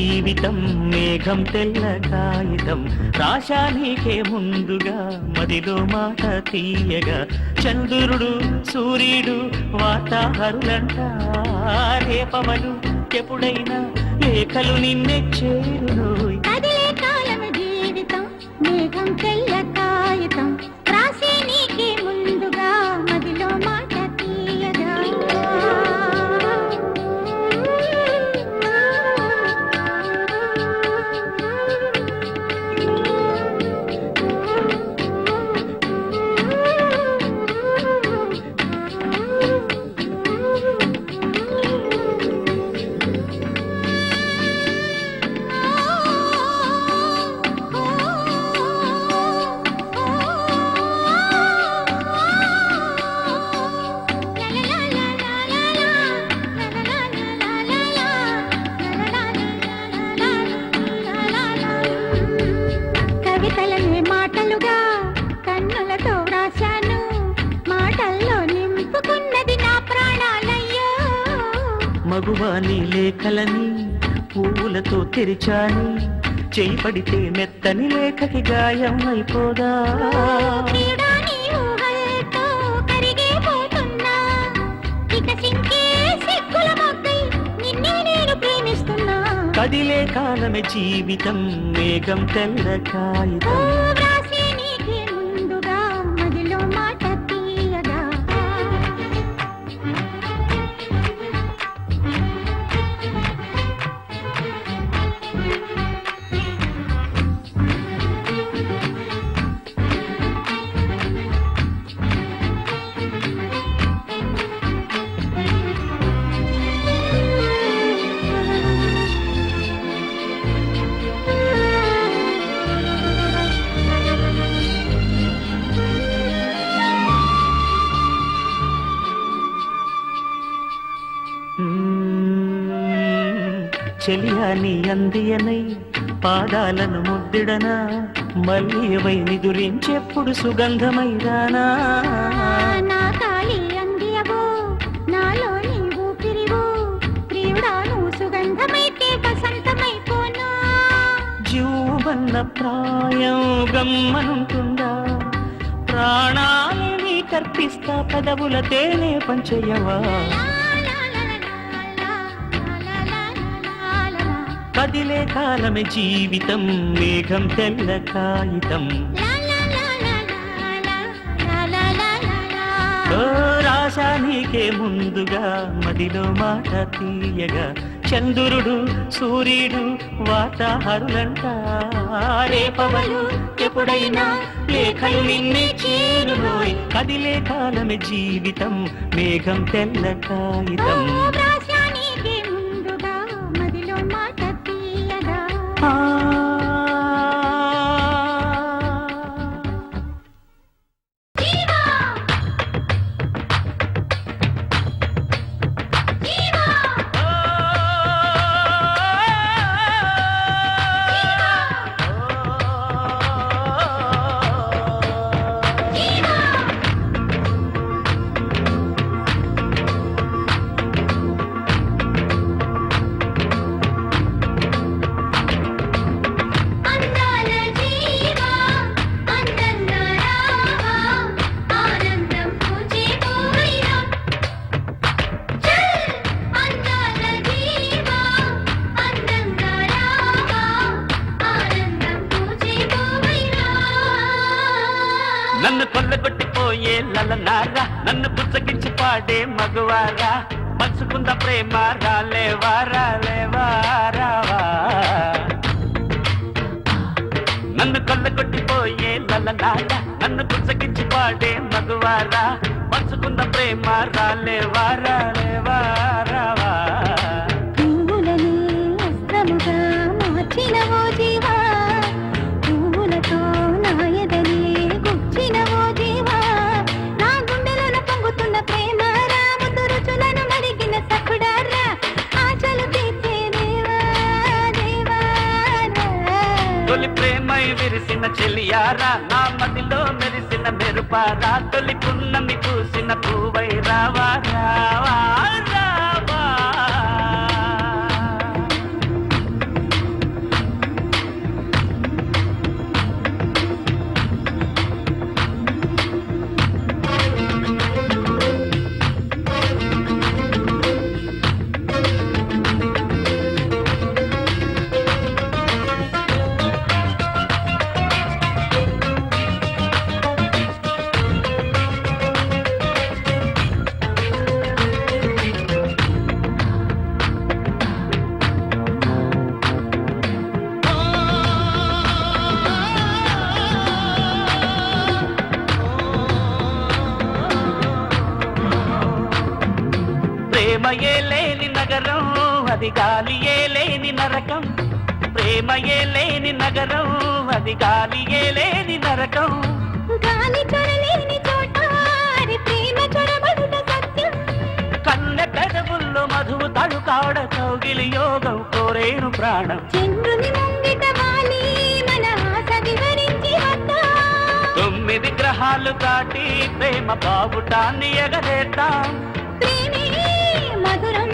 జీవితం మేఘం తెల్ల కాగితం రాశా నీకే ముందుగా మదిలో మాట తీయగా చంద్రుడు సూర్యుడు వార్తాహరులంట రేపవలు ఎప్పుడైనా లేఖలు నిన్నే చేరును కదిలే కాలం జీవితం మేఘం తెల్ల కాగితం రాసే నీకే ముందుగా మదిలో మాట తీయగా కవితలనే మాటలుగా కన్నులతో వ్రాశాను మాటల్లో నింపుకున్నది నా ప్రాణాలయ్యో మగువాని లేఖలని పూలతో తెరిచాని చేయి పడితే మెత్తని లేఖకి గాయం అయిపోదా క్రీడా నీ ఊహలతో కరిగిపోతున్నా వికసించే సిగ్గుల మొగ్గై నిన్నే నేను ప్రేమిస్తున్నా కదిలే కాలమే జీవితం మేఘం తెల్ల కాగితం రాసే నీకే ముందుగా మదిలో మాట తీయగా చెలియాని అందియనై పాదాలను ముద్దిడనా మల్లివై నిదురించెప్పుడు సుగంధమైరానా నా కాళీ అందియవో నాలో నీ ఊపిరివో ప్రియుడాను సుగంధమైతే వసంతమైపోనా జీవన్న ప్రాయం గమ్మనుంటుందా ప్రాణాలని కర్పిస్తా పెదవుల తేనే పంచయ్యవా కదిలే కాలమే జీవితం మేఘం తెల్ల కాగితం ఓ రాశా నీకే ముందుగా మదిలో మాట తీయగా చంద్రుడు సూర్యుడు వార్తాహరులంట రేపవలు ఎప్పుడైనా లేఖలు నిన్నే చేరునోయ్ కదిలే కాలమే జీవితం మేఘం తెల్ల కాగితం నన్ను కొల్లగొట్టిపోయే లలనారా నన్ను పుచ్చగించి పాడే మగవారా పంచుకుంద ప్రేమ రాలేవా రాలేవా రావా నన్ను కొల్లగొట్టిపోయే లలనారా నన్ను పుచ్చగించి పాడే మగవారా పంచుకుంద ప్రేమ రాలేవా రాలేవా రావా పువ్వులని అస్త్రముగా మార్చినవో జీవా పువ్వులతో నాయదని గుచ్చినవో జీవా నా గుండెలను పొంగుతున్న ప్రేమ రాముతు రుచులను మరిగిన సకుడారా ఆశలు తీర్చే దేవా దేవా తొలి ప్రేమై విరిసిన చెలియారా నా మదిలో మెరిసిన మెరుపారా తొలి పున్నమి పూసిన పూవై రావా రావా రావా అది గాలియే లేని నరకం, ప్రేమయే లేని నగరం, అది గాలియే లేని నరకం. గాలి చొరలేని చోట అది ప్రేమ చొరబడుట సత్యం. కన్నె పెదవుల్లో మధువు తడుకాడ కౌగిలి యోగం కోరేను ప్రాణం. చంద్రుని ముంగిట వాలి మన ఆశ వివరించి వద్దా. 9 గ్రహాలు దాటి ప్రేమ బావుటాన్ని ఎగరేద్దాం. ప్రేమే మధురం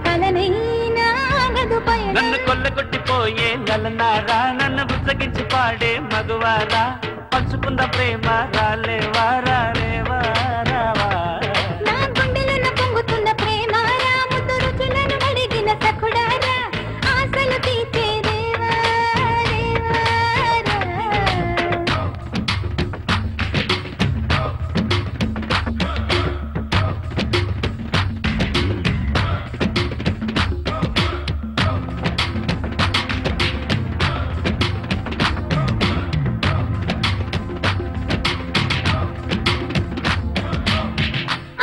కలనైనా గదుపై నన్ను కొల్లగొట్టిపోయే నలనారా, నన్ను బుజ్జగించి పాడే మగువారా, పంచుకున్న ప్రేమ రాలేవా రాలేవా రావా. నా గుండెలను పొంగుతున్న ప్రేమ రా, ముద్దు రుచులను అడిగిన సఖుడారా, ఆశలు తీర్చే దేవా దేవా రా.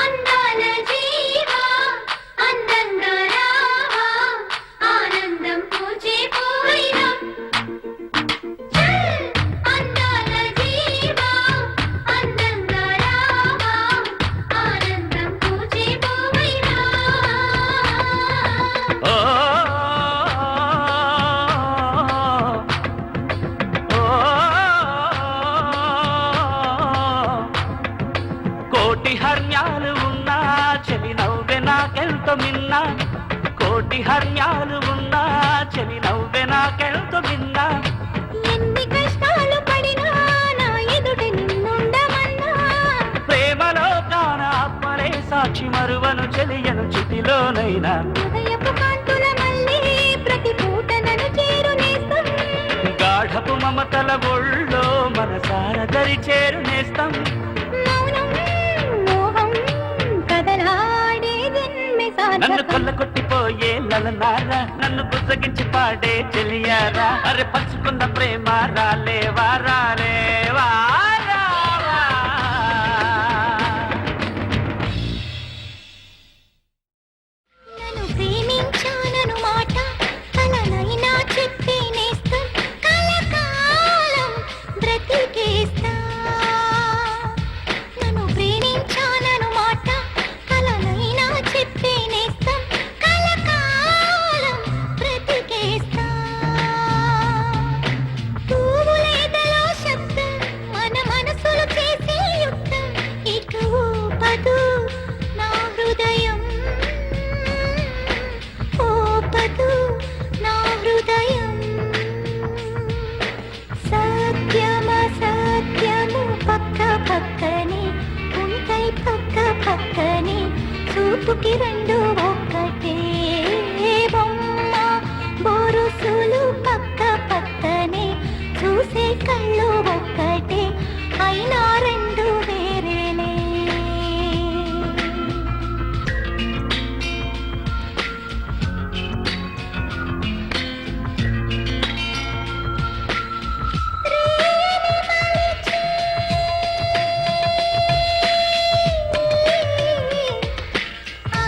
అందాల జీవా అందంగా రావా, ఆనందం పూచే పోయినా. అందాల జీవా అందంగా రావా, ఆనందం పూచే పోయినా. ఓ ఓ, కోటి హర్మ్యాలు ఉన్నా చెలి నవ్వె నాకెంతో మిన్నా, కోటి హర్మ్యాలు ఉన్నా చెలి నవ్వె నాకెంతో మిన్నా. ఎన్ని కష్టాలు పడినా నా ఎదుట నిన్నుండమన్నా. ప్రేమలో కాన ఆత్మలే సాక్షి మరువను చెలియను చితిలోనైనా. హృదయపు కాంతుల మళ్ళీ ప్రతి పూట నన్ను చేరునేస్తం. గాఢపు మమతల ఒళ్ళో మనసార దరి చేరునేస్తాం. మౌనం మోహం కదలాడే జన్మె నన్ను సార్థకం. కొల్లగొట్టిపోయే లలనారా, నన్ను బుజ్జగించి పాడే చెలియారా, అరే పంచుకున్న ప్రేమ రాలేవా రాలేవా రావా. నన్ను ప్రేమించానను మాట కలనైనా చెప్పి నేస్తం. కలకాలం బ్రతికేస్తా. నన్ను ప్రేమించానను మాట కలనైనా చెప్పి నేస్తం. కలకాలం బ్రతికేస్తా. పువ్వులేదలో శబ్దం మన మనసులు చేసే యుద్ధం. ఇటు ఊపదు నా హృదయం, ఊపదు నా హృదయం. సత్యము పక్క పక్కనే ఉంటాయి, పక్క పక్కనే చూపుకి రెండు ఒక్కటే. బొమ్మ బొరుసులు పక్క పక్కనే చూసే కళ్ళు ఒక్కటే, అయినా రెండు వేరేలే. ఆ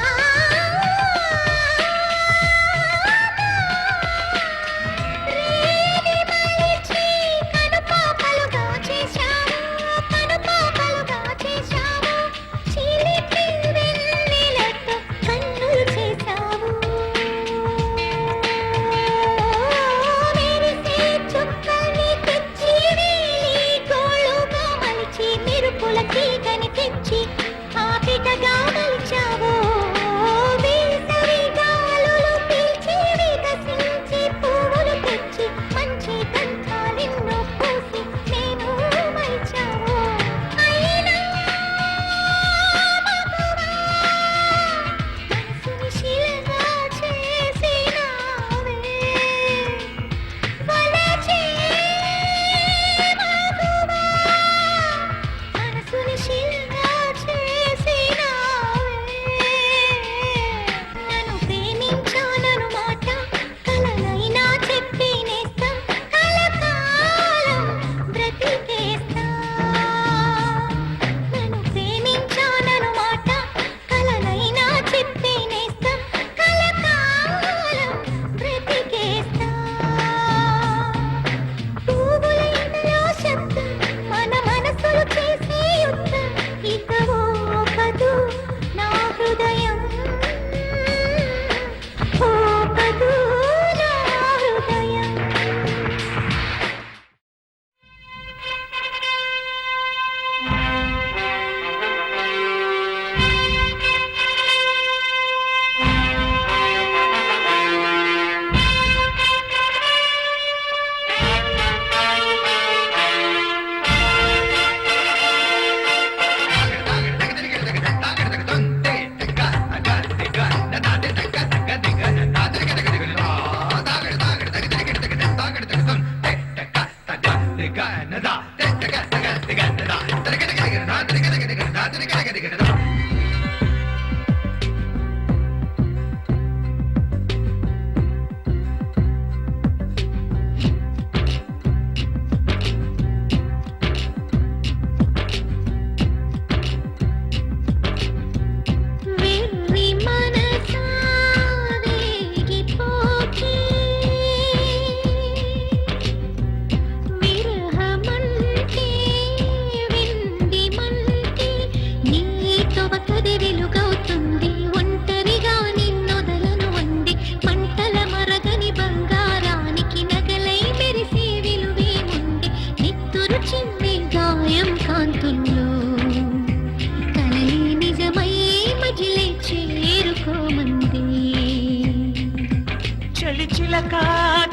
చిలక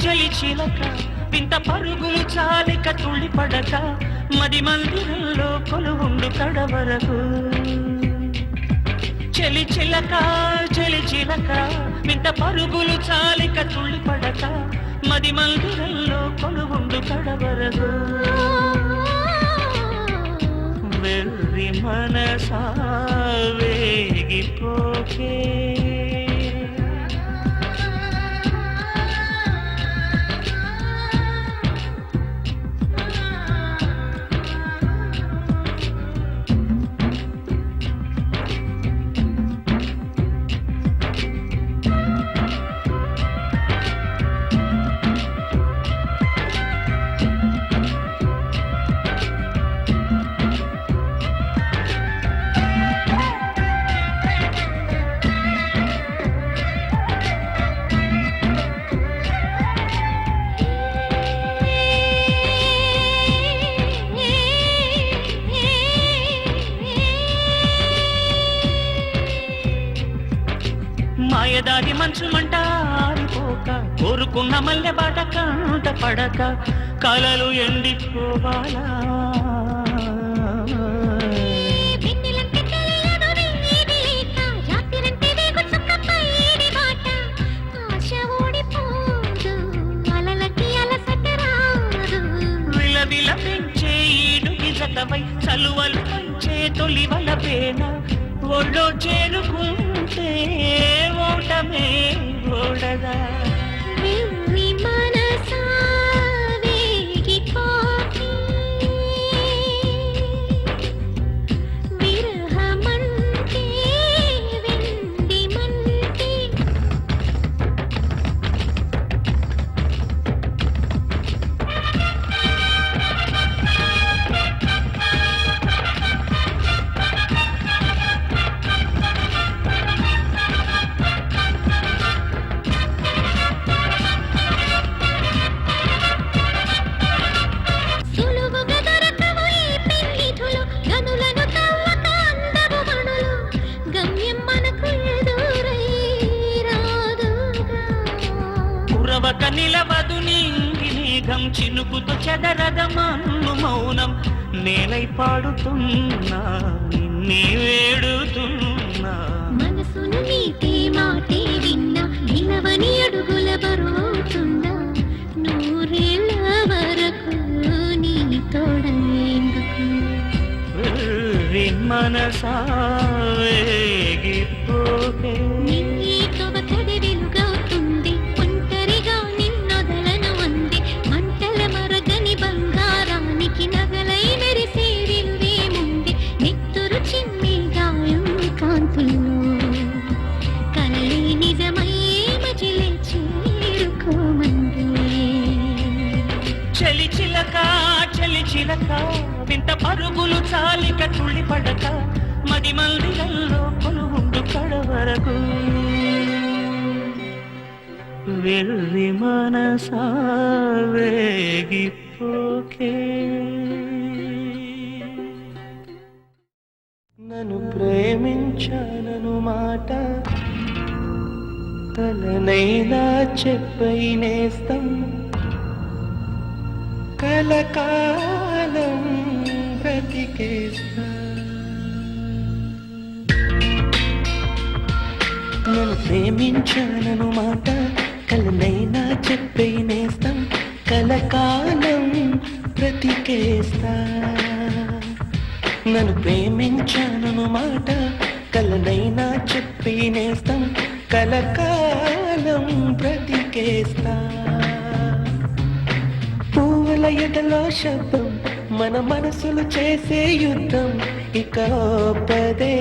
చలి చిలక వింత పరుగులు చాలిక తుళ్ళి పడక మది మందిరంలో కొలువుండు కడవరకు చలి చిలక చలి చిలక వింత పరుగులు చాలిక తుళ్ళి పడక మది మందిరంలో కొలువుండు కడవరకు వెర్రి మనసా వేగిపోకే మాయదారి మంచు మంట ఆరిపోక కోరుకున్న మల్లె బాట కంట పడక కలలు ఎండిపోవాలా విలవిల పెంచే ఈడుకి జతవై చలువలు పంచే తొలి వల పేన ఒళ్ళో చేరుకుంటే ఓటమే ఓడదా మనసా వేగిపోకే విరహమంటే వెండి మంటే కురవక నిలవదు నింగి మేఘం చినుకుతో చెదరద మన్ను మౌనం నేలై పాడుతున్నా నిన్నే వేడుతున్నా మనసును నీటే మాటే విన్నా నిలవని అడుగుల బరువుతుందా నూరేళ్ళ వరకు నీ తోడేందుకు మనసా వేగిపోకే నీ కవతడి వెలుగవుతుంది ఒంటరిగా నిన్నొదలను అంది మంటల మరగని బంగారానికి నగలై మెరిసే విలువేముంది నెత్తురు చిన్ని గాయం కాంతుల్లో కలలే నిజమయ్యే మజిలే చేరుకోమంది చలి చిలక చలి చిలక వింత పరుగులు చాలిక తుళ్ళి పడక మది మందిరంలో కొలువుండు కడవరకు వెర్రి మనసా వేగిపోకే నన్ను ప్రేమించానను మాట తననైనా చెప్పై నేస్తం కలకాలం బ్రతికేస్తా నన్ను ప్రేమించానను మాట కలనైనా చెప్పే నేస్తం కలకాలం బ్రతికేస్తా నన్ను ప్రేమించానను మాట కలనైనా చెప్పే నేస్తం కలకాలం బ్రతికేస్తా పువ్వుల ఎడలో శబ్దం మన మనసులు చేసే యుద్ధం ఇక పదే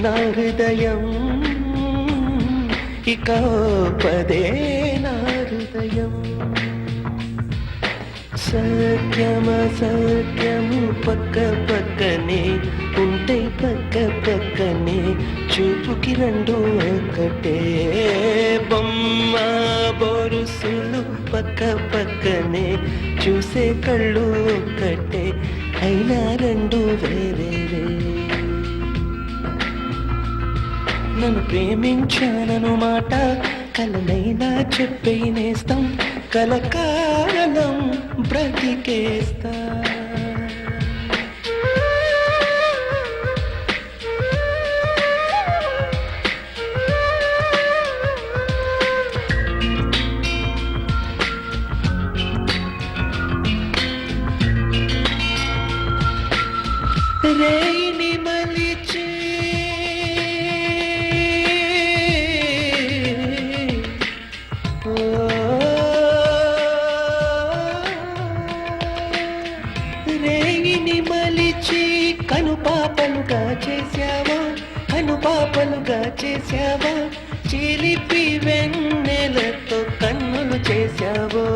నా హృదయం ఇక పదే నా హృదయం సత్యము పక్క పక్కనే ఉంటే పక్క పక్కనే చూపుకి రెండు ఒకటే బొమ్మ బొరుసులు పక్క పక్కనే చూసే కళ్ళు ఒక్కటే అయినా రెండు వేరే నన్ను ప్రేమించానను మాట కలనైనా చెప్పేనేస్తాం కలకాలం బ్రతికేస్తా రేయిని మలిచి రేయిని మలిచి కనుపాపలుగా చేశావా కనుపాపలుగా చేశావా చిలిపి వెన్నెలతో కన్నులు చేశావో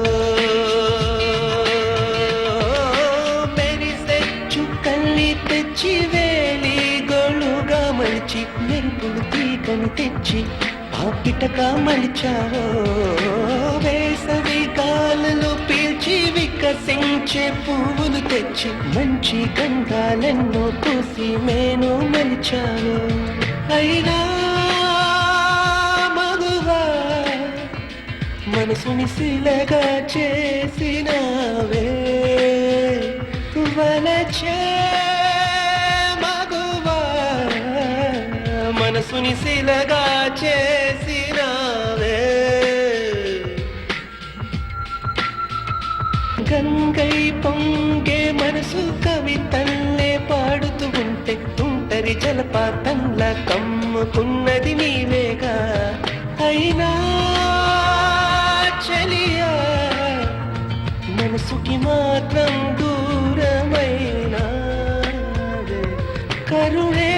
తెచ్చి వేలి గోళుగా మలిచి మెరుపులు తీగని తెచ్చి పాపిటగా మలిచావో వేసవి కాలలో పీల్చి వికసించే పువ్వులు తెచ్చి మంచి గంధాలెన్నో పూసి మేను మలిచావో అయినా మగువా మనసుని శిలగా చేసినావే వలచే మనసుని శిలగా చేసినావే గంగై పొంగే మనసు కవితల్లే పాడుతూ ఉంటే తుంటరి జలపాతంలా కమ్ముకున్నది నీవేగా అయినా చలియా మనసుకి మాత్రం దూరమైన కరుణే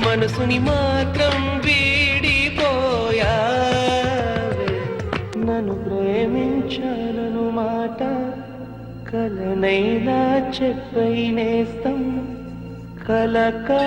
మనసుని మాత్రం వీడిపోయా నన్ను ప్రేమించాలను మాట కలనైనా చెప్పైనేస్తం కలకా